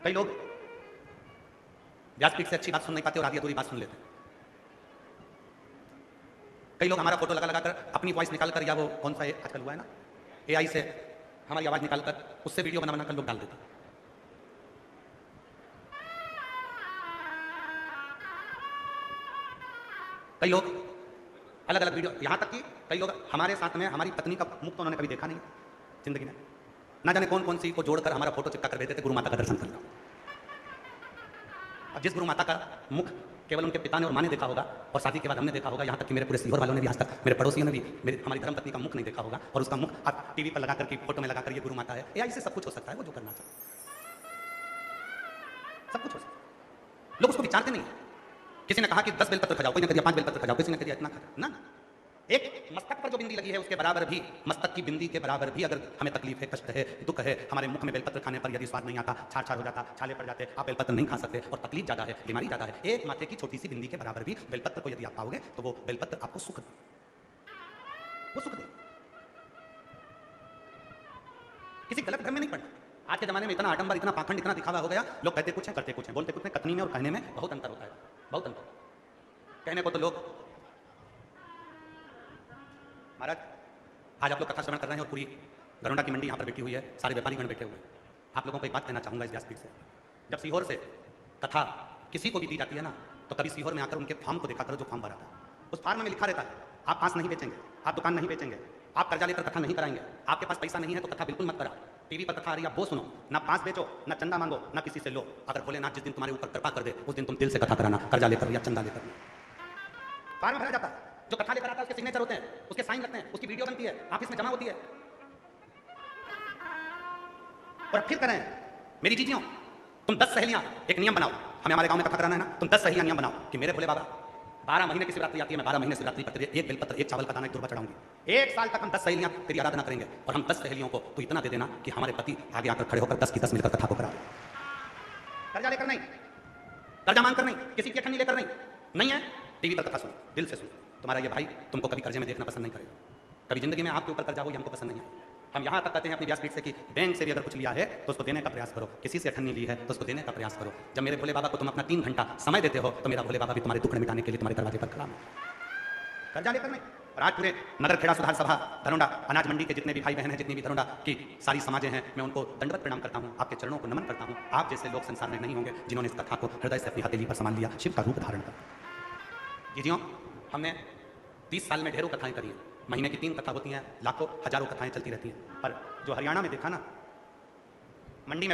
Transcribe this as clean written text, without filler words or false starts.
कई लोग व्यासपीठ से अच्छी बात सुन नहीं पाते और आधी अधूरी बात सुन लेते हैं। कई लोग हमारा फोटो लगा लगा कर अपनी वॉइस निकाल कर, या वो कौन सा आजकल हुआ है ना, एआई से हमारी आवाज निकाल कर उससे वीडियो बना बना कर लोग डाल देते हैं। कई लोग अलग अलग वीडियो, यहां तक कि कई लोग हमारे साथ में हमारी पत्नी का मुख तो उन्होंने कभी देखा नहीं जिंदगी में, ना जाने कौन कौन सी को जोड़कर हमारा फोटो चिपका कर देते थे, गुरु माता का दर्शन करना। अब जिस गुरु माता का मुख केवल उनके पिता ने और माँ ने देखा होगा, और शादी के बाद हमने देखा होगा, यहाँ तक कि मेरे पूरे सीहोर वालों ने भी, आज तक मेरे पड़ोसियों ने भी हमारी धर्मपत्नी का मुख नहीं देखा होगा, और उसका मुख आप टीवी पर लगाकर के, फोटो में लगाकर ये गुरु माता है, एआई से सब कुछ हो सकता है, वो जो करना चाहे सब कुछ हो सकता है। लोग उसको विचारते नहीं। किसी ने कहा कि 10 बेलपत्र खजाओ, कोई ने कहा 5 बेलपत्र खजाओ, किसी ने कहा इतना खजाओ ना। एक मस्तक पर जो बिंदी लगी है उसके बराबर भी, मस्तक की बिंदी के बराबर भी अगर हमें तकलीफ है, कष्ट है, दुख है, हमारे मुख में बेलपत्र खाने पर यदि स्वाद नहीं आता, छाड़ छाड़ हो जाता, छाले पड़ जाते, आप बेलपत्र नहीं खा सकते और तकलीफ ज्यादा है, बीमारी ज्यादा है, एक माथे की छोटी सी बिंदी के बराबर भी बेलपत्र को यदि आप पाओगे तो वो बेलपत्र आपको सुख दे, वो सुख दे। किसी गलत भ्रम में नहीं पड़ना। आज के जमाने में इतना आडंबर, इतना पाखंड, इतना दिखावा हो गया, लोग कहते कुछ है करते कुछ है, बोलते कुछ है, कथनी में और कहने में बहुत अंतर होता है, बहुत अंतर। कहने को तो लोग, महाराज आज आप लोग कथा श्रवण कर रहे हैं और पूरी गरुड़ा की मंडी यहाँ पर बैठी हुई है, सारे व्यापारी गण बैठे हुए हैं। आप लोगों को एक बात कहना चाहूंगा इस व्यासपीठ से, जब सीहोर से कथा किसी को भी दी जाती है ना, तो कभी सीहोर में आकर उनके फार्म को देखा करो, जो फार्म भरा था उस फार्म में लिखा रहता है, आप पास नहीं बेचेंगे, आप दुकान नहीं बेचेंगे, आप कर्जा लेकर कथा नहीं कराएंगे, आपके पास पैसा नहीं है तो कथा बिल्कुल मत कराओ, टीवी पर कथा आ रही है वो सुनो, ना पास बेचो, ना चंदा मांगो, ना किसी से लो। अगर भोलेनाथ जिस दिन तुम्हारे ऊपर कृपा कर दे उस दिन तुम दिल से कथा कराना, कर्जा लेकर या चंदा लेकर। फार्म भरा जाता है, जो कथा लेकर आता है उसके सिग्नेचर होते हैं, उसके साइन लगते हैं, उसकी वीडियो बनती है, ऑफिस में जमा होती है। और फिर करें मेरी चीजियों, तुम 10 सहेलियां एक नियम बनाओ, हमें हमारे गांव में कथा कराना है ना, तुम 10 सहेलियां नियम बनाओ कि मेरे भोले बाबा 12 महीने की शिवरात्रि आती है, मैं 12 महीने शिवरात्रि पर तेरे एक बेलपत्र, एक चावल का दाना, एक दुर्वा चढ़ाऊंगी। एक साल तक हम 10 सहेलियां तेरी आराधना करेंगे, और हम 10 सहेलियों को तू इतना दे देना कि हमारे पति आगे आकर खड़े होकर 10 की 10 मिलकर कथा को करा दे। कर्जा लेकर नहीं, कर्जा मांगकर नहीं, किसी की अठन्नी लेकर नहीं है, टीवी पर कथा सुनो, दिल से सुनो। तुम्हारा ये भाई तुमको कभी कर्जे में देखना पसंद नहीं करेगा, कभी जिंदगी में आपके ऊपर कर्जा हो, ये हमको पसंद नहीं है। हम यहाँ तक कहते हैं अपनी व्यासपीठ से कि बैंक से भी अगर कुछ लिया है तो उसको देने का प्रयास करो, किसी से अठन्नी ली है तो उसको देने का प्रयास करो। जब मेरे भोले बाबा को तुम अपना 3 घंटा समय देते हो तो मेरा भोले बाबा भी तुम्हारे दुख मिटाने के लिए तुम्हारे दरवाजे पर खड़ा है, कर्जा लेकर नहीं। और आज पूरे नगर खेड़ा सुधार सभा धरोडा अनाज मंडी के जितने भी भाई बहन हैं, जितनी भी धरोडा की सारी समाजें हैं, मैं उनको दंडवत प्रणाम करता हूँ, आपके चरणों को नमन करता हूँ। आप जैसे लोग संसार में नहीं होंगे जिन्होंने इस कथा को हृदय से अपनी हथेली पर संभाल लिया, शिव का रूप धारण कर। जी हमने 30 साल में ढेरों कथाएं करी हैं, महीने की 3 कथा होती हैं, लाखों हजारों कथाएं चलती रहती हैं। पर जो हरियाणा में देखा ना, मंडी में